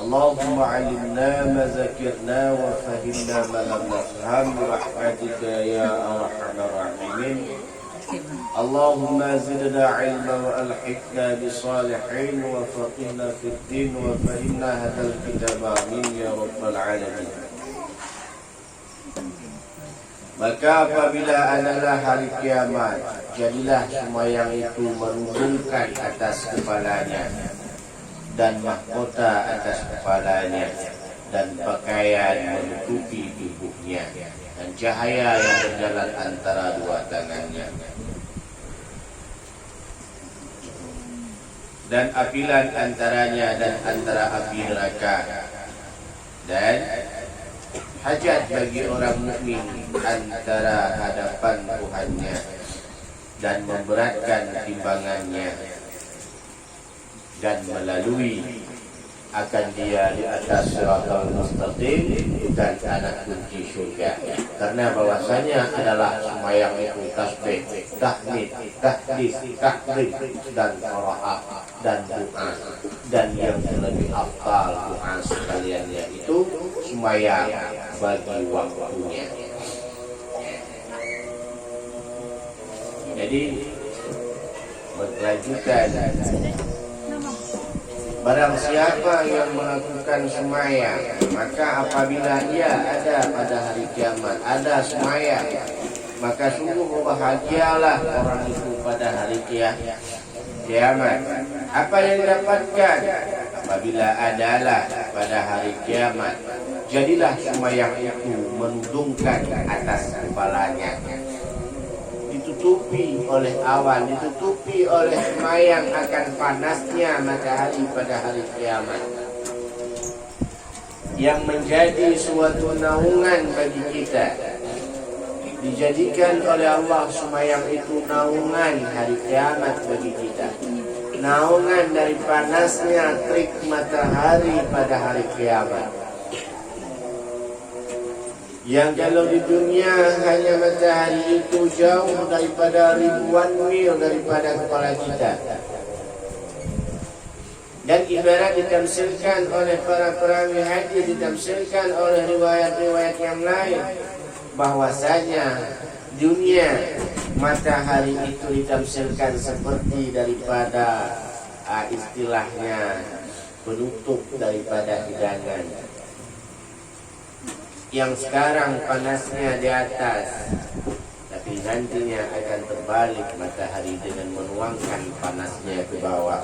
اللهم علمنا ما ذكرنا وفهمنا ما لم نفهم برحمتك يا أرحم الراحمين. اللهم زدنا علما وألحقنا بالصالحين وفقهنا في الدين وفهمنا هذا الكتاب آمين يا رب العالمين. Maka apabila adalah hari kiamat, jadilah sembahyang itu merundungkan atas kepalanya dan mahkota atas kepalanya dan pakaian menutupi tubuhnya dan cahaya yang berjalan antara dua tangannya dan apilan antaranya dan antara api neraka dan hajat bagi orang mukmin antara hadapan Tuhannya dan memberatkan timbangannya dan melalui akan dia di atas siratal mustaqim dan anak kunci surga. Karena bahwasanya adalah sembahyang itu tasbih, tahmid, tahdits, takbir dan qiraat dan doa. Dan yang lebih afdal doa sekalian yaitu sembahyang bagi waktunya. Jadi berkelanjutan, barang siapa yang melakukan sembahyang, maka apabila ia ada pada hari kiamat, ada sembahyang, maka sungguh bahagialah orang itu pada hari kiamat. Apa yang didapatkan apabila adalah pada hari kiamat, jadilah sembahyang itu menundungkan atas kepalanya, ditutupi oleh awan, ditutupi oleh sembahyang akan panasnya matahari pada hari kiamat, yang menjadi suatu naungan bagi kita. Dijadikan oleh Allah sembahyang itu naungan hari kiamat bagi kita, naungan dari panasnya terik matahari pada hari kiamat. Yang kalau di dunia hanya matahari itu jauh daripada ribuan mil daripada kepala kita. Dan ibarat ditamsilkan oleh para perawi hadis, ditamsilkan oleh riwayat-riwayat yang lain, bahwasanya dunia matahari itu ditamsilkan seperti daripada istilahnya penutup daripada hidangan. Yang sekarang panasnya di atas, tapi nantinya akan terbalik matahari dengan menuangkan panasnya ke bawah.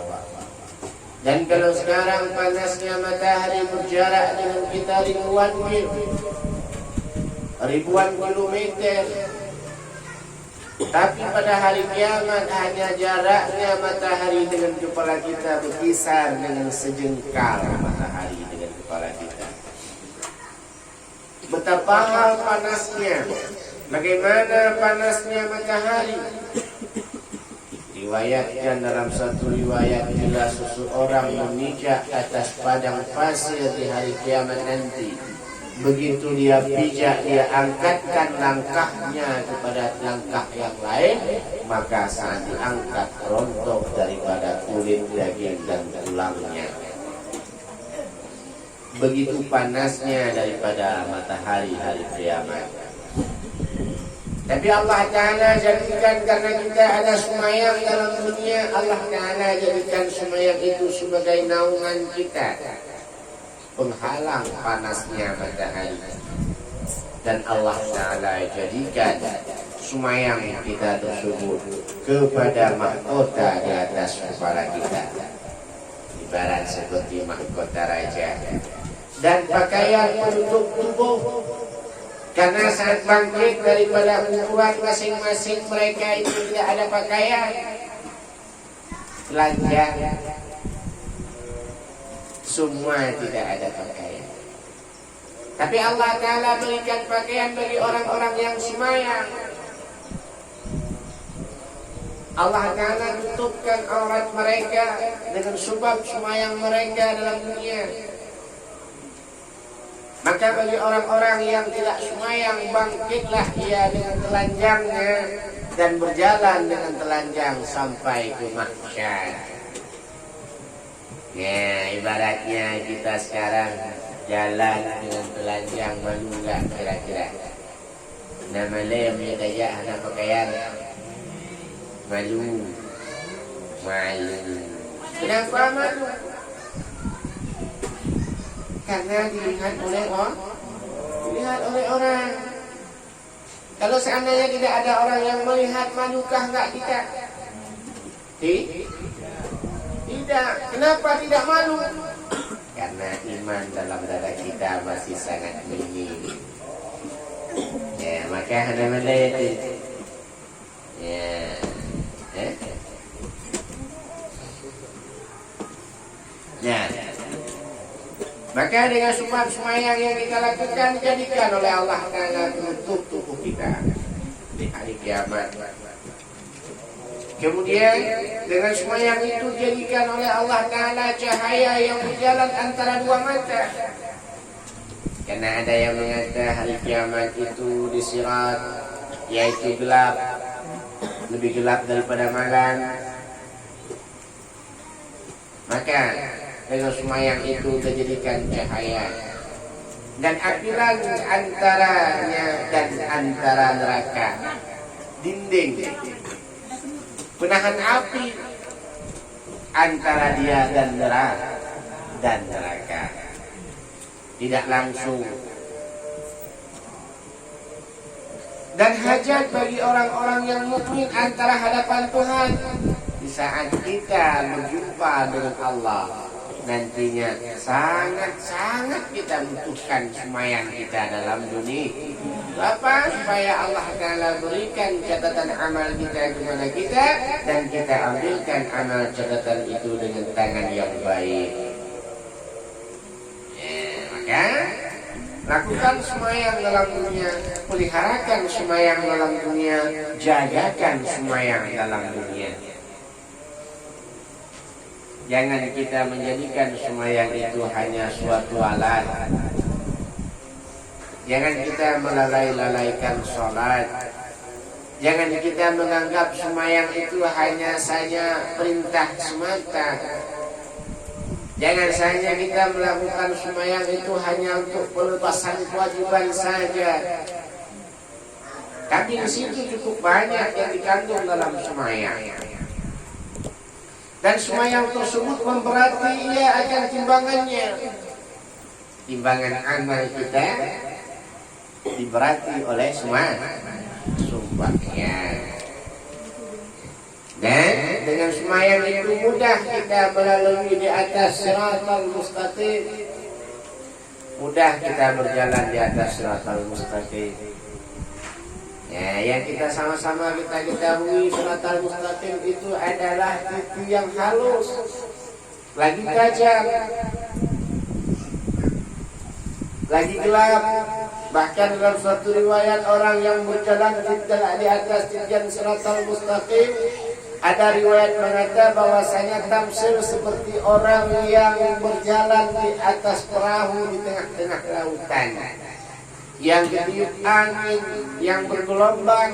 Dan kalau sekarang panasnya matahari berjarak dengan kita ribuan mil, ribuan kilometer, tapi pada hari kiamat hanya jaraknya matahari dengan kepala kita berkisar dengan sejengkal matahari dengan kepala kita. Betapa hal panasnya, bagaimana panasnya matahari. Riwayatkan dalam satu riwayat, bila seseorang memijak atas padang pasir di hari kiamat nanti, begitu dia pijak, dia angkatkan langkahnya kepada langkah yang lain, maka saat diangkat rontok daripada kulit, daging dan tulangnya. Begitu panasnya daripada matahari hari kiamat. Tapi Allah Ta'ala jadikan, karena kita ada sembahyang dalam dunia, Allah Ta'ala jadikan sembahyang itu sebagai naungan kita, penghalang panasnya matahari. Dan Allah Ta'ala jadikan sembahyang kita tersebut kepada mahkota di atas kepala kita, ibarat seperti mahkota raja. Dan pakaian penutup tubuh, karena saat bangkit daripada kuburan masing-masing mereka itu tidak ada pakaian, telanjang, semua tidak ada pakaian. Tapi Allah Ta'ala berikan pakaian bagi orang-orang yang sembahyang. Allah Ta'ala tutupkan aurat mereka dengan sebab sembahyang mereka dalam dunia. Maka bagi orang-orang yang tidak sembahyang, bangkitlah ia dengan telanjangnya dan berjalan dengan telanjang sampai ke mahsyar. Ya, ibaratnya kita sekarang jalan dengan telanjang, malu nggak kira-kira? Nama lem ya daya anak pakaian malu. Kenapa malu? Karena dilihat oleh orang. Kalau seandainya tidak ada orang yang melihat, malukah enggak kita? Tidak. Kenapa tidak malu? Karena iman dalam dada kita masih sangat minim. Ya, maka ada itu. Ya. Ya. Maka dengan sembahyang yang kita lakukan, jadikan oleh Allah Ta'ala penutup tubuh kita di hari kiamat. Kemudian dengan sembahyang itu jadikan oleh Allah Ta'ala cahaya yang berjalan antara dua mata. Karena ada yang mengatakan hari kiamat itu di sirat, yaitu gelap, lebih gelap daripada malam. Maka dengan sembahyang itu dijadikan cahaya, dan apiran antaranya dan antara neraka, dinding penahan api antara dia dan neraka, tidak langsung. Dan hajat bagi orang-orang yang mukmin antara hadapan Tuhan di saat kita berjumpa dengan Allah. Nantinya sangat-sangat kita butuhkan sembahyang kita dalam dunia. Apa? Supaya Allah Ta'ala berikan catatan amal kita kepada kita, dan kita ambilkan amal catatan itu dengan tangan yang baik. Maka lakukan sembahyang dalam dunia, peliharakan sembahyang dalam dunia, jagakan sembahyang dalam dunia. Jangan kita menjadikan sembahyang itu hanya suatu alat. Jangan kita melalaikan sholat. Jangan kita menganggap sembahyang itu hanya saja perintah semata. Jangan saja kita melakukan sembahyang itu hanya untuk pelepasan kewajiban saja. Tapi di situ cukup banyak yang dikandung dalam sembahyang. Dan sembahyang tersebut memberati ia akan timbangannya. Timbangan amal kita diberati oleh sumbangnya. Dan dengan sembahyang itu mudah kita melalui di atas siratal mustaqim. Mudah kita berjalan di atas siratal mustaqim. Ya, yang kita sama-sama kita ketahui, siratal mustaqim itu adalah titik yang halus, lagi tajam, lagi gelap. Bahkan dalam suatu riwayat, orang yang berjalan di atas titian siratal mustaqim, ada riwayat mengatakan bahwasanya tamsil seperti orang yang berjalan di atas perahu di tengah-tengah lautan, yang ditiup angin, yang bergelombang,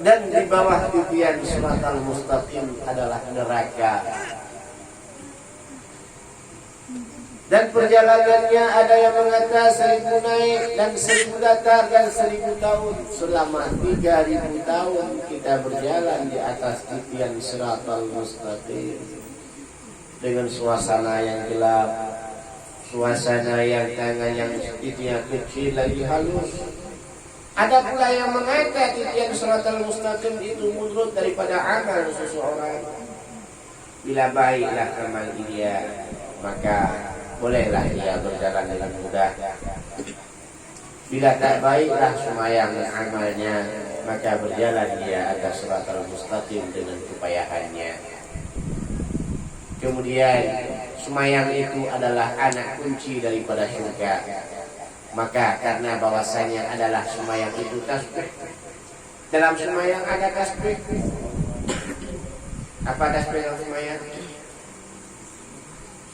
dan di bawah titian siratal mustaqim adalah neraka. Dan perjalanannya ada yang mengatakan 1000 naik dan 1000 datar dan 1000 tahun. Selama 3000 tahun kita berjalan di atas titian siratal mustaqim dengan suasana yang gelap, suasana yang tangan yang titian kecil lagi halus. Ada pula yang mengatakan titian siratal mustaqim itu mundur daripada amal seseorang. Bila baiklah amal dia, maka bolehlah dia berjalan dengan mudah. Bila tak baiklah sembahyang amalnya, maka berjalan dia atas siratal mustaqim dengan kepayahannya. Kemudian sembahyang itu adalah anak kunci daripada surga. Maka karena bahwasanya adalah sembahyang itu tasbih. Dalam sembahyang ada tasbih. Apa tasbih dalam sembahyang?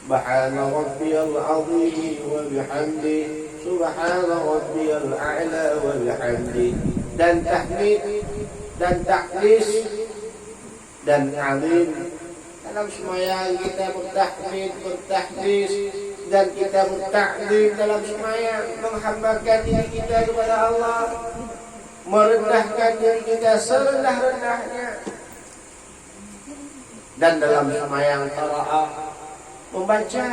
Subhana rabbiyal azim wa bihamdi, subhana rabbiyal a'la wa bihamdi. Dan tahmid dan taklis dan azim Dalam sembahyang kita bertahmid, bertahdis, dan kita bertakbir dalam sembahyang, menghambakan diri kita kepada Allah, merendahkan diri kita serendah-rendahnya. Dan dalam sembahyang qiraah membaca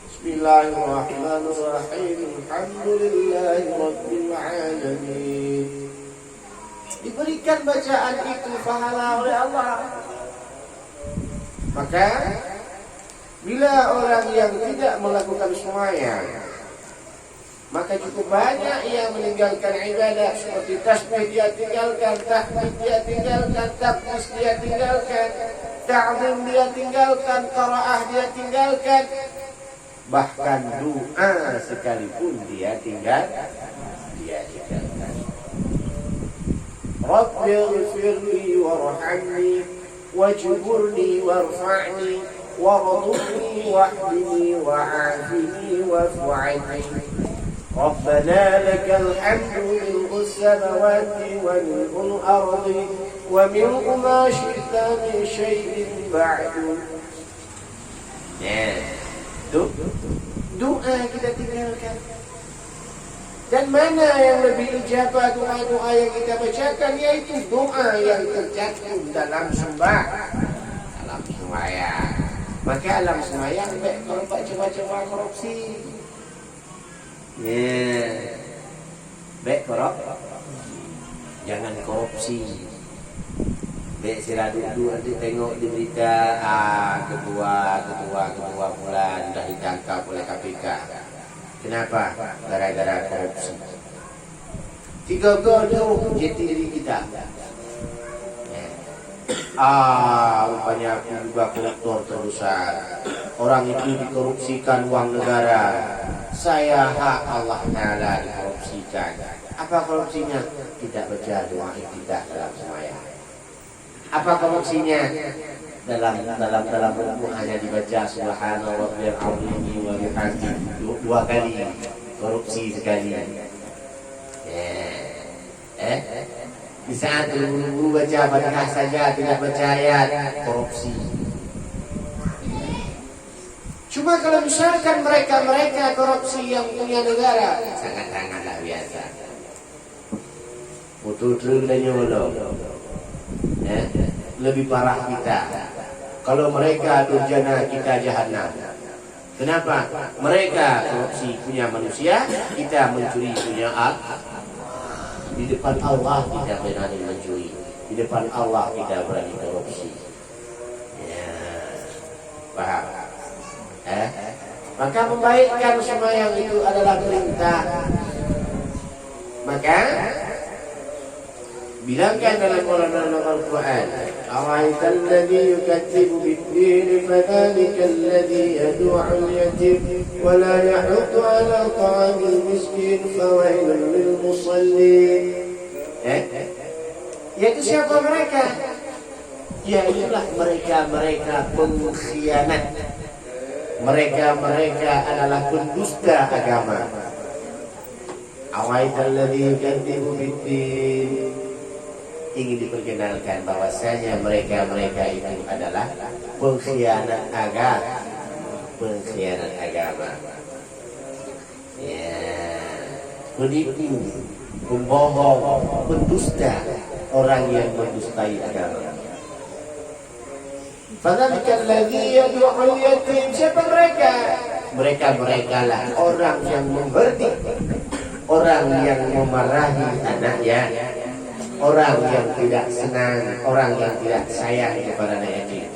Bismillahirrahmanirrahim, Alhamdulillahi Rabbil Alamin. Diberikan bacaan itu pahala oleh Allah. Maka bila orang yang tidak melakukan sembahyang, maka cukup banyak yang meninggalkan ibadah, seperti tasbih dia tinggalkan, tahmid dia tinggalkan, takbir dia tinggalkan, ta'zim dia tinggalkan, qiraah dia tinggalkan, bahkan doa sekalipun dia tinggalkan. Rabbi ighfirli warhamni wajburni warfa'ni warzuqni wahdini wa'afini wa'fu'ani. Rabbana lakal hamdu mil'u samawati wa mil'ul ardi wa mil'u ma syi'ta min syai'in ba'du. Doa kita tinggalkan. Dan mana yang lebih ijabah doa-doa yang kita bacakan, yaitu doa yang tercantum dalam sembahyang. Maka dalam sembahyang kalau baca-baca korupsi. Baik jangan korupsi. Baik sila duduk nanti tengok di berita ketua bulan dah ditangkap oleh KPK. Kenapa? Gara-gara korupsi. 3 gol jeti diri kita. Rupanya aku juga koruptor terbesar. Orang itu dikorupsikan uang negara. Saya hak Allah Ta'ala dikorupsikan. Apa korupsinya? Tidak baca doa iftitah dalam sembahyang. Apa korupsinya? Dalam buku hanya dibaca Subhanallah Rabbil Azim wa bihamdihi 2 kali, korupsi sekali. Di saat guru baca Fatihah saja tidak baca ayat, korupsi. Cuma kalau misalkan mereka korupsi yang punya negara, sangat-sangatlah biasa. Betul-betul dan nyolong. Lebih parah kita. Kalau mereka durjana, kita jahanam. Kenapa? Mereka korupsi punya manusia, kita mencuri punya Allah. Di depan Allah kita berani mencuri, di depan Allah kita berani korupsi. Paham? Maka membaikkan sembahyang itu adalah perintah. Maka bilangkan dalam Al-Quran, Ara'aital ladzi yukadzibu bid-din fadzalikal ladzi yad'u al-yatim wa la yahuddu 'ala ta'amil miskin fawailun lil musallin. Yaitu siapa mereka? Yaitulah mereka pengkhianat. Mereka adalah pendusta agama. Ara'aital ladzi yukadzibu bid-din, ingin diperkenalkan bahwasanya mereka itu adalah pengkhianat agama. Penipu, pembohong, pendusta, orang yang mendustai agama. Fadzalikal ladzi yad'ul yatim. Siapa mereka? Mereka lah orang yang memberdik, orang yang memarahi anaknya, orang yang tidak senang, orang yang tidak sayang kepada anak yatim.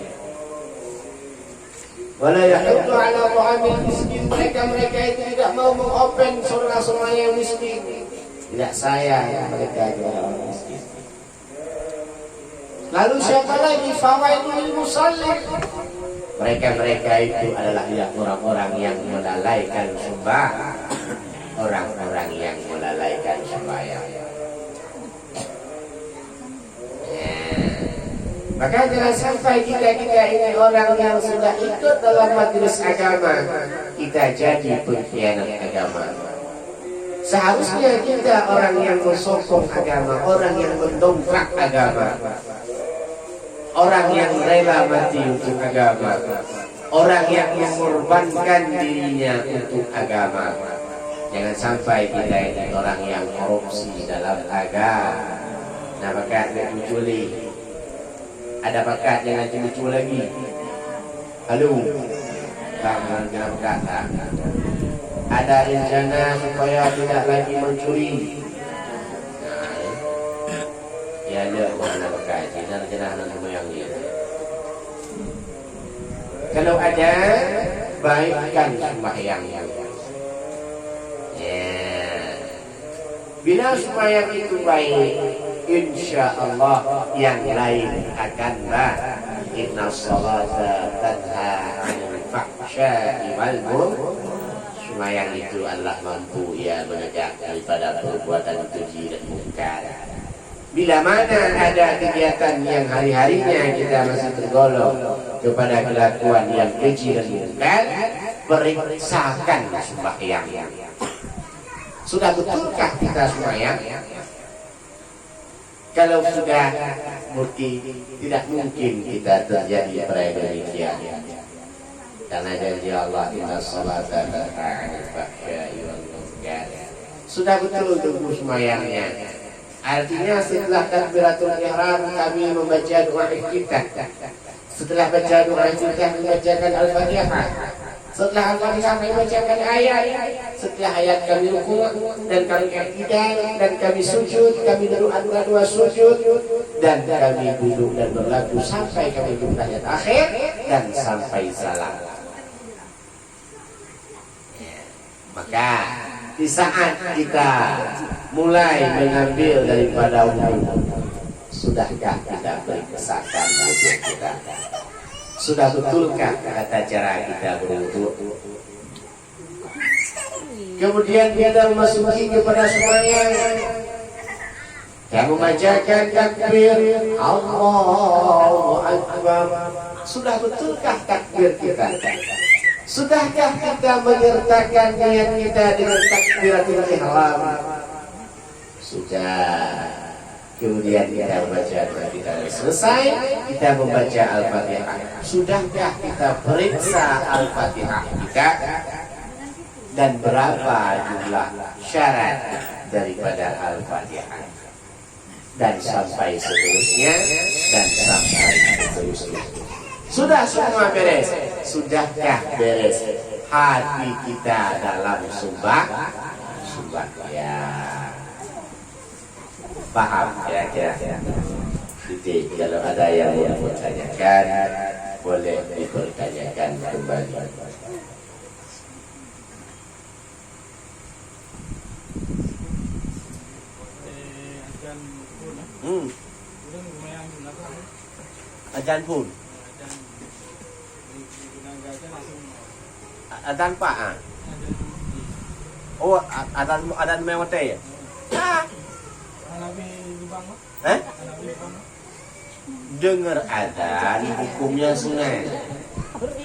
Wala yahuddu 'ala ta'amil miskin. Mereka itu tidak mau mengopen saudara-saudara yang miskin, tidak sayang mereka kepada orang miskin. Lalu siapa lagi? Fawailul musallin. Mereka itu adalah orang-orang yang melalaikan sembahyang, orang-orang yang melalaikan sembahyang. Maka jangan sampai kita ini orang yang sudah ikut dalam majelis agama, kita jadi pengkhianat agama. Seharusnya kita orang yang mensokong agama, orang yang mendongkrak agama. orang yang rela mati untuk agama, orang yang mengorbankan dirinya untuk agama. Jangan sampai kita ini orang yang korupsi dalam agama. Nah, bakat mencuri, ada bakat jangan curi lagi. Halo, jangan kata. Ada rencana supaya tidak lagi mencuri. Ya, ada mana bakat? Jangan nama yang dia. Kalau ada, baikkan sembahyangnya. Bila sembahyang itu baik, insya Allah yang lain akan baik. Inna salata tanha 'anil fahsya'i wal munkar. Sembahyang itu Allah mampu ya menegak daripada perbuatan keji dan mungkar. Bila mana ada kegiatan yang hari-harinya kita masih tergolong kepada kelakuan yang keji dan mungkar, periksakan sembahyang. Sudah betulkah kita sembahyang? Kalau sudah bukti, tidak mungkin kita terjadi pada demikian. Karena janji Allah, inna salata tanha 'anil fahsya'i wal munkar. Sudah betul tubuh sembahyangnya. Artinya setelah takbiratul ihram kami membaca doa iftitah. Setelah baca doa iftitah membacakan Al-Fatihah. Setelah Al-Fatihah kami bacakan ayat. Setelah ayat kami rukuk dan kami i'tidal dan kami sujud, kami doa sujud dan kami duduk dan berlaku sampai kami ke tahiyat akhir dan sampai salam. Maka di saat kita mulai mengambil daripada wudu, sudahkah kita periksakan wudu kita? Sudah betulkah tata cara kita berwudu? Kemudian kita memasuki kepada sembahyang. Yang membacakan takbir Allahu Akbar. Sudah betulkah takbir kita? Sudahkah kita menyertakan niat kita dengan takbiratul ihram? Sudah. Kemudian kita membaca doa kita selesai, kita membaca Al-Fatihah. Sudahkah kita periksa Al-Fatihah kita? Dan berapa jumlah syarat daripada Al-Fatihah? Dan sampai seterusnya, dan sampai seterusnya. Sudah semua beres. Sudahkah beres hati kita dalam sumpah ya? Paham kira-kira? Jadi kalau ada yang mau bertanyakan, boleh dipertanyakan kembali. Ajan pun. Adan pak ah. Oh, adan mewate ya. Dengar adzan hukumnya sunat.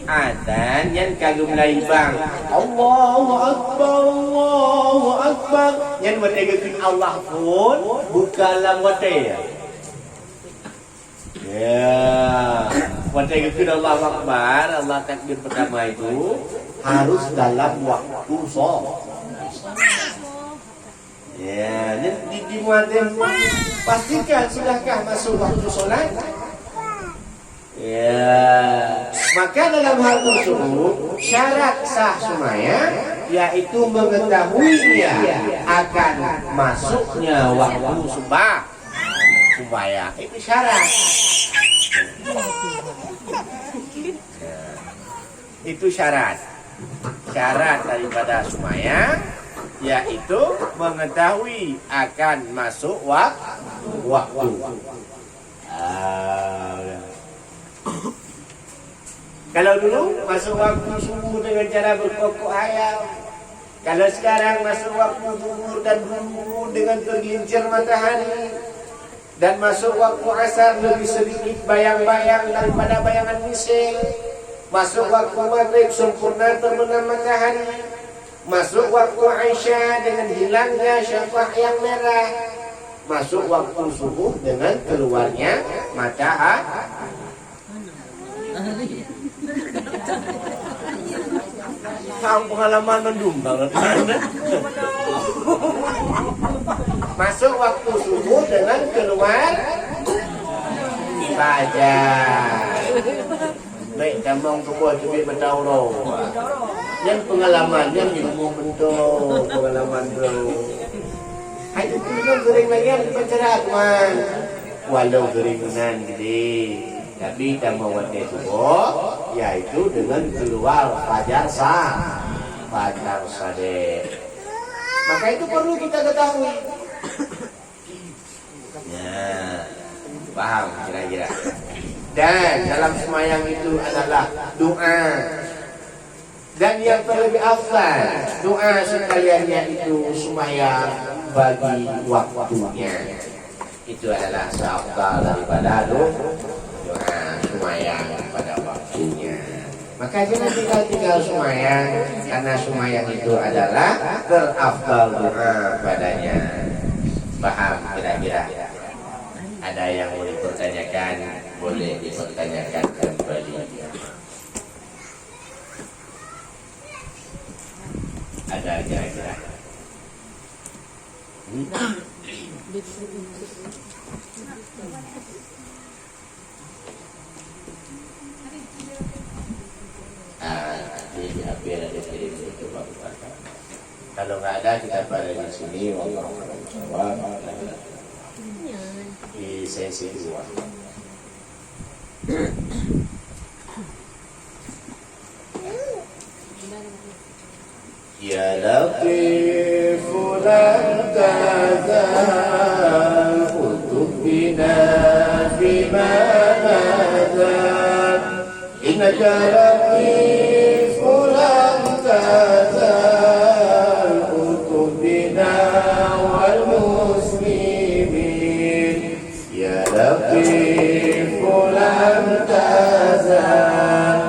Adzan yang kagum laibang. Allahu Akbar, Allahu Akbar. Yang menegakkan Allah pun bukanlah wate ya. Ya, menegakkan Allahu Akbar, Allah takbir pertama itu harus dalam waktu sholat. Ya, di muadzin pastikan sudahkah masuk waktu sholat. Ya, maka dalam hal tersebut syarat sah sembahyang yaitu mengetahuinya akan masuknya waktu sembahyang. Itu syarat. Itu syarat. Syarat daripada sembahyang yaitu mengetahui akan masuk waktu. Kalau dulu masuk waktu subuh dengan cara berpokok ayam. Kalau sekarang masuk waktu zuhur dan zuhur dengan tergelincir matahari. Dan masuk waktu asar lebih sedikit bayang-bayang daripada bayangan misil. Masuk waktu maghrib sempurna terbenam matahari. Masuk waktu Aisyah dengan hilangnya syafaq yang merah. Masuk waktu subuh dengan keluarnya matahari. Tahu pengalaman mendumbang. Masuk waktu subuh dengan keluar fajar. Baik, tambang semua cubit bertauro. Yang pengalaman, yang ilmu bentuk pengalaman bro. Ayo kita sering lagi pencerahan. Walau keringan gede, tapi tambang waktu subuh, yaitu dengan keluar fajar sah, fajar sadek. Maka itu perlu kita ketahui. Ya, paham kira-kira. Dan dalam semayang itu adalah doa. Dan yang terlebih afdal, doa sekaliannya itu semayang bagi waktunya. Itu adalah seafdal daripada doa semayang pada waktunya. Maka jangan tinggal semayang, karena semayang itu adalah terafdal doa padanya. Paham kira-kira? Ada yang mau dipertanyakan, boleh dipertanyakan kembali. Ada kira-kira? Kalau nggak ada kita pada di sini di sesi 2. Ya Latif lam tazal utub bina fima nazal innaka latif lam tazal utub bina wal muslimin ya Latif lam tazal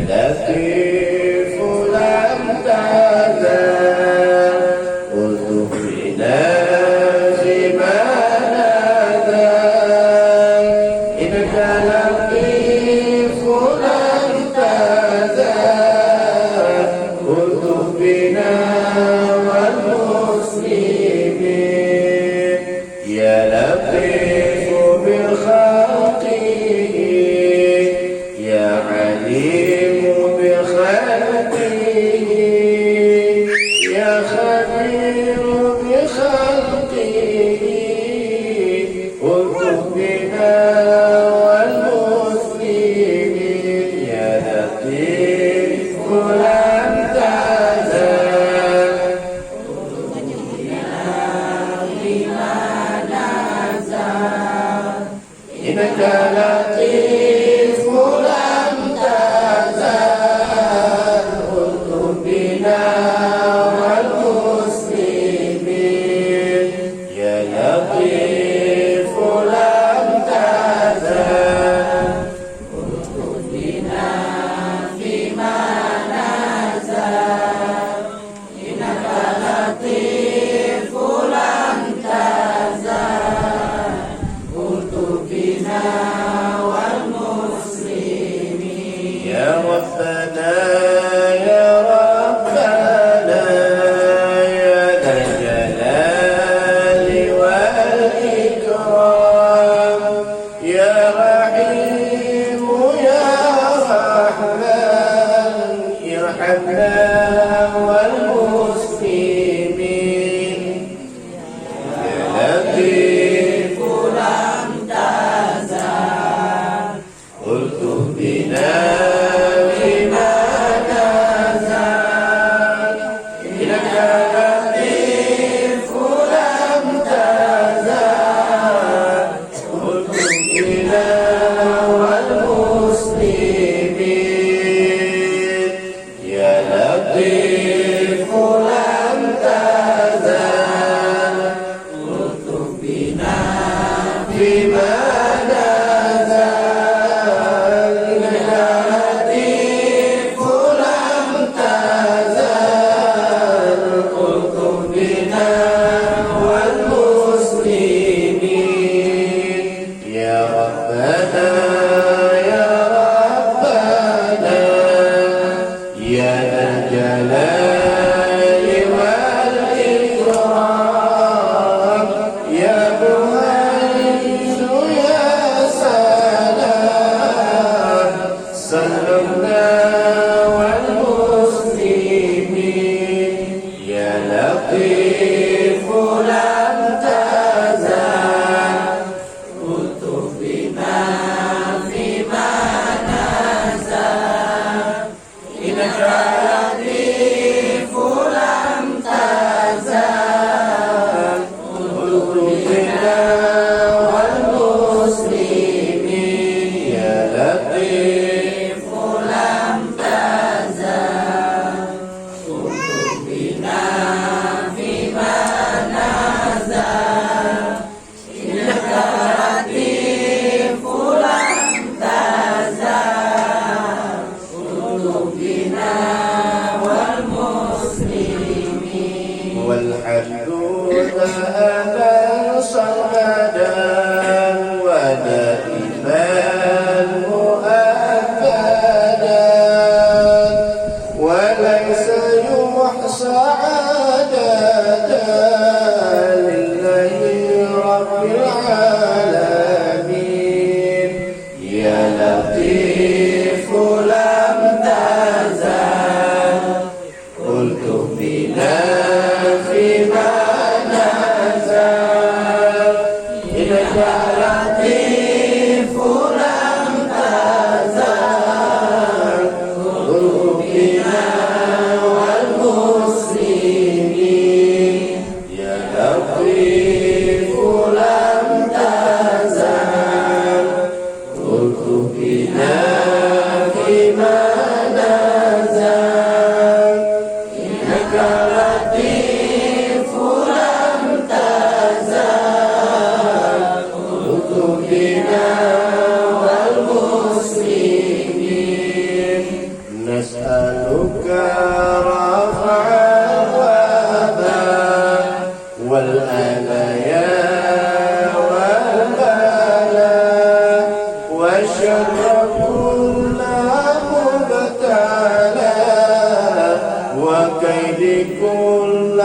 Latif lam tazal utub bina fima nazal innaka latif lam tazal utub bina wal muslimin ya latif bil khalqi ya alim رفعا وأبا والآليا والبلاء والشر كل مبتلى وكيد كل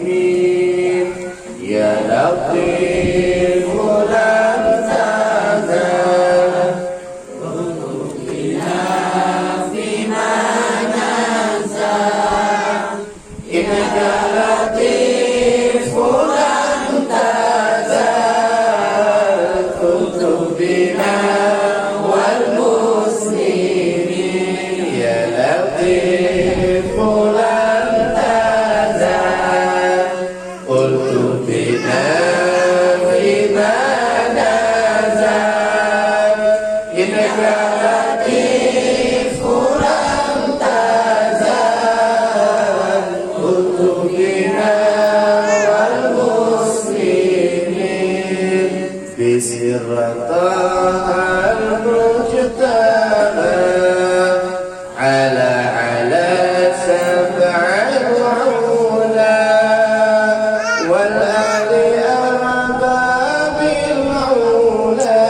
ظالمين يا لطيف لم تزل تطلبنا فيما نزل إنك لطيف لم تزل تطلبنا والمسلمين يا لطيف لم تزل قلت بنا فيما نزل إنك لطيف لم تزل قلت بنا والمسلمين بسر طه المجتبى على سبع العلا والآل أرباب العلا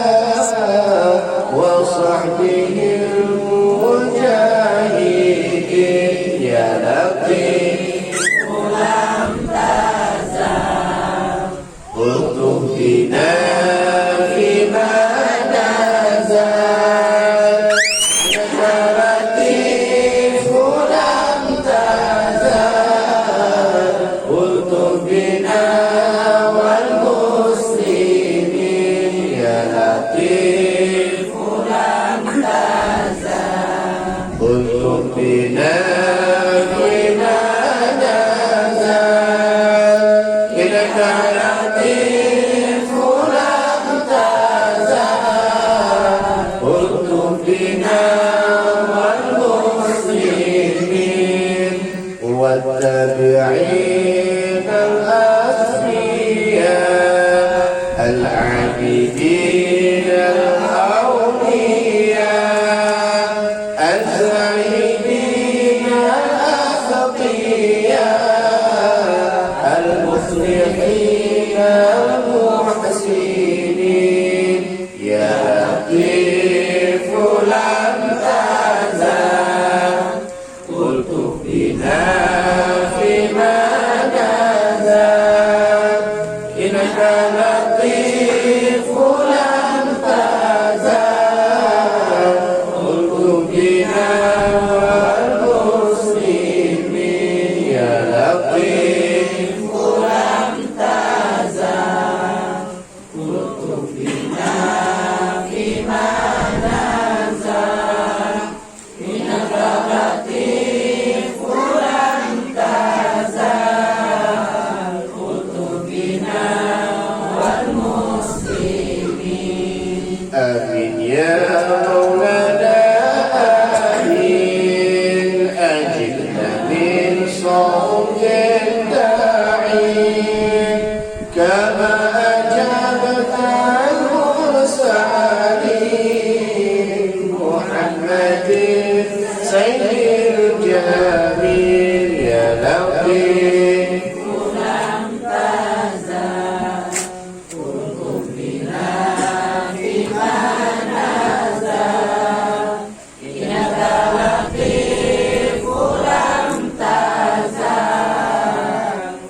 وصحبه المجاهدين يا لطيف لم تزل قلت بنا فيما نزل إنك لطيف لم تزل قلت بنا والمسلمين يا لطيف لم تزل قلت بنا فيما نزل إنك لطيف لم تزل قلت بنا والمسلمين والتابعين الأسمياء العابدين الأولياء الزاهدين الأتقياء المصلحين المحسنين يا لطيف لم تزل قلت بنا فيما نزل إنك لطيف لم تزل قلت بنا والمسلمين يا لطيف لم تزل قلت بنا فيما نزل إنك لطيف لم تزل قلت بنا والمسلمين آمين يا مولانا آمين أجبنا من صوت الداعين كما أجابت المرسلين محمد سيد الجميل يا لطيف لم تزل قلت بنا فيما نزل إنك لطيف لم تزل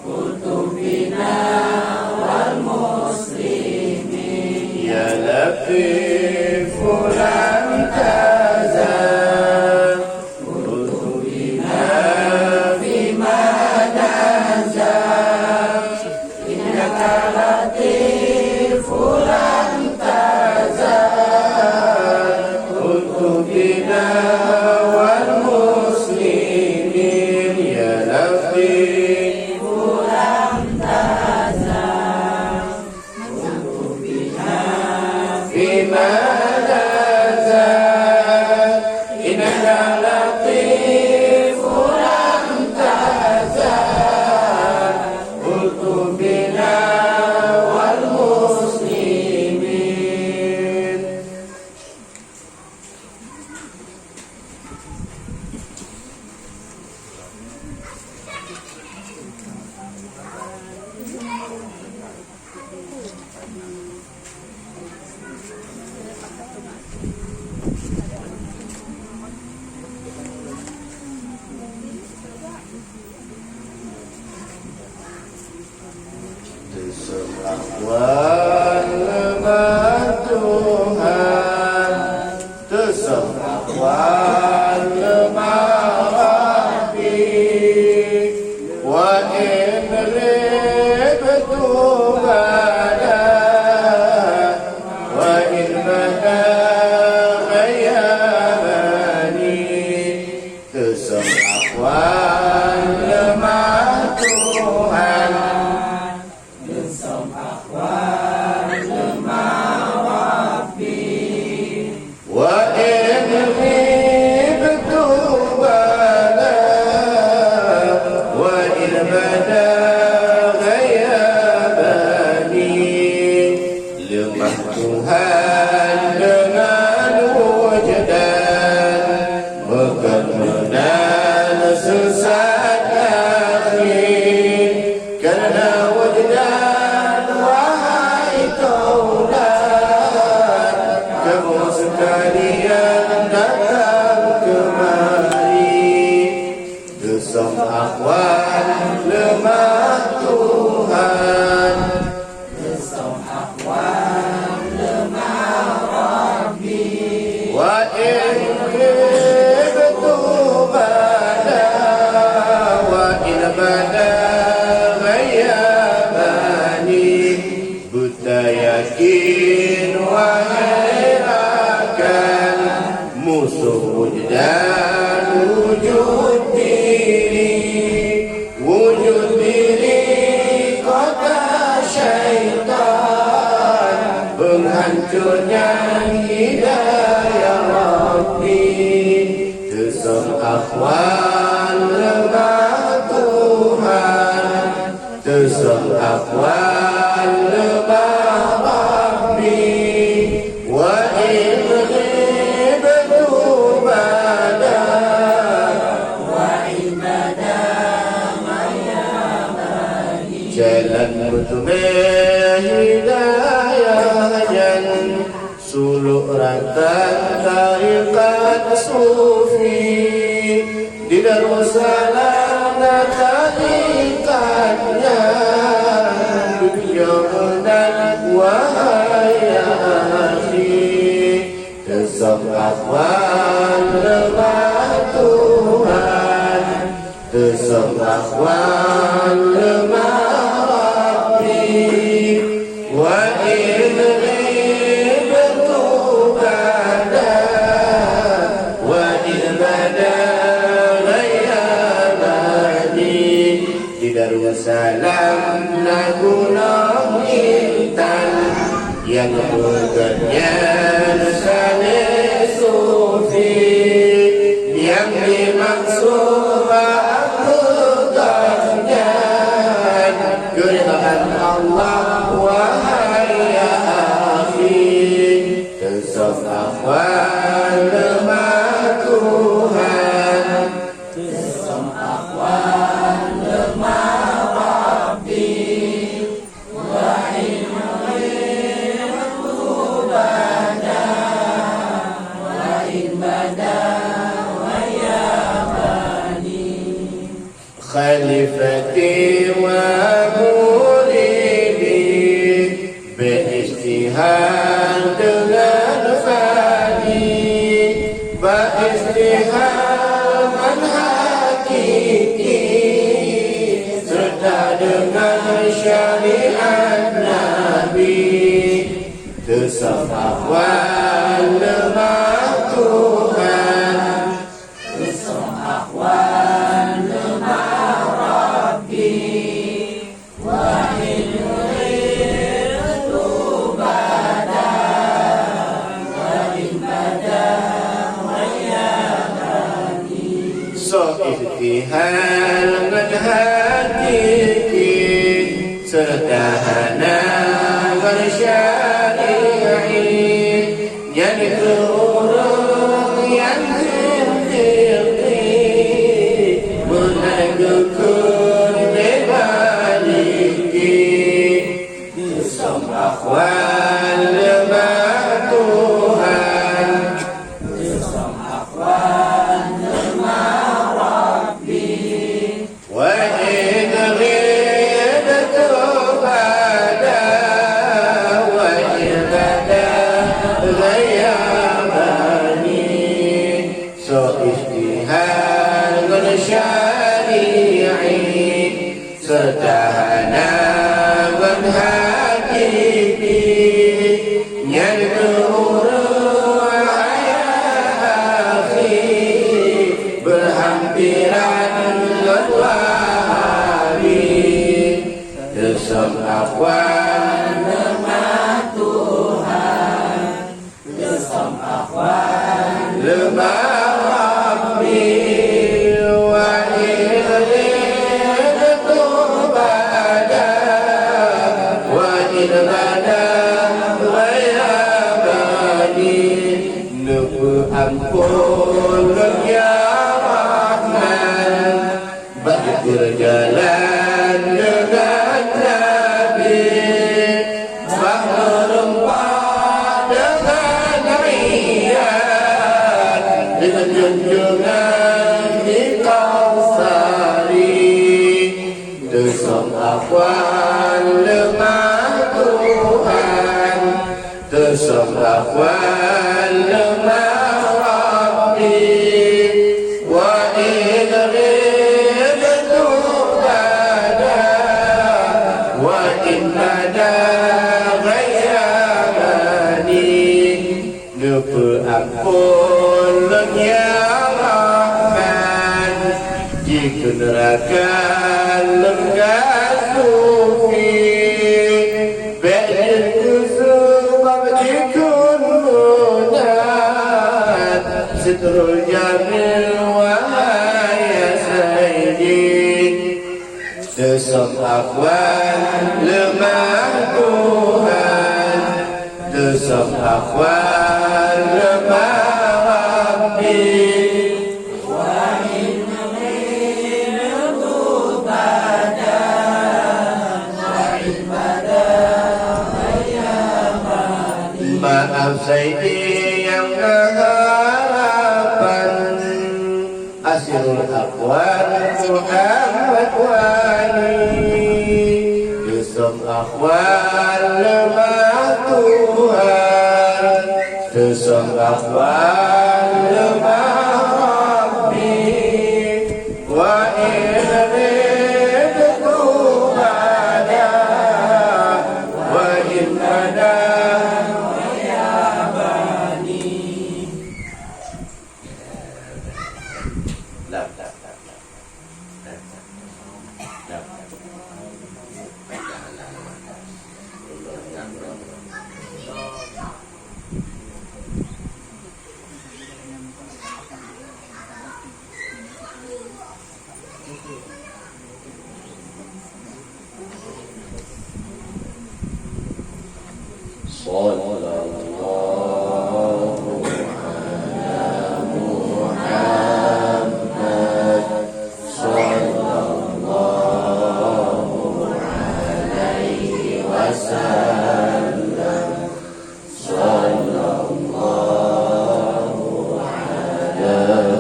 قلت بنا والمسلمين يا لطيف لم تزل قلت بنا فيما نزل إنك لطيف لم تزل قلت بنا والمسلمين يا لطيف لم تزل قلت بنا فيما نزل إنك لطيف لم تزل قلت بنا والمسلمين أقوال المعرفي وإن غبت بدا وإن بدا غيابني تسم أقوال المعتوهان تسم أقوال المعرفي وإن غبت بدا وإن بدا غيابني lemah Tuhan dengan wujdan mengenal sesat akhir karena wujdan wahai taulat kamu sekalian datang kemari gesam akhwan lemah Tuhan gesam akhwan lemah Rabbi wa in khibtu bada wa in bada ghayabani buta yakin wa herakan musuh wujdan wujud diri kota syaitan penghancurnya hidayah Rabbi kesem akhwal lemah Tuhan kesem akhwal lemah Rabbi wa in ghibtu bada wa in bada jalan mutmeh hidayah jan suluk rakan tarikat sufi di Darussalam tarikatnya dunia dan wahai akhi kesam akhwan lemah Tuhan kesam akhwan lemah wa in ghibtu bada wa in bada ghayabani di Darussalam nagunah intan yang bukannya saleh sufi yang dimaksud ma'budahnya keridhaan Allah wahai akhi kesam akhwal lemah Tuhan kesam akhwal lemah Rabbi wa in ghibtu bada wa in bada ghayabani khalifati wa berijtihad dengan fani beristihaman hakiki serta dengan syariat Nabi kesam akhwal lemah Tuhan kesam akhwal lemah Rabbi wa in ihtihal dengan hakiki serta hana bersyari'i jadi keurang yang henti menegakkan debaliki kesam akhwal lemah Tuhan kesam akhwal lemah wa in ghibtu bada wa in bada ghayabani istihad syari'i serta hanaban hakiki yang keurang hayati berhampiran lewari desam akwan lemah Tuhan desam akwan lemah ampun ya Rahman bagi berjalan dengan Nabi berempat dengan riyan dengan junjungan di Kausari desam awan lemah Tuhan desam awan lemah ampun ya Rahman jika neraka lengah sufi ba'in kusubab jikun munat sitrul jamil wahaya sayyid desam akhwan lemah Tuhan desam akhwan lemah Rabbi wa inna minhu badan wa ibadah maaf Sayyidi yang harapan asirul akhwan Muhammad wali desam akhwan lemah Tuhan desam akhwan lemah Rabbi wa ilmi tubadah wa ibadah ya bani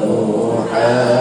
Muhammad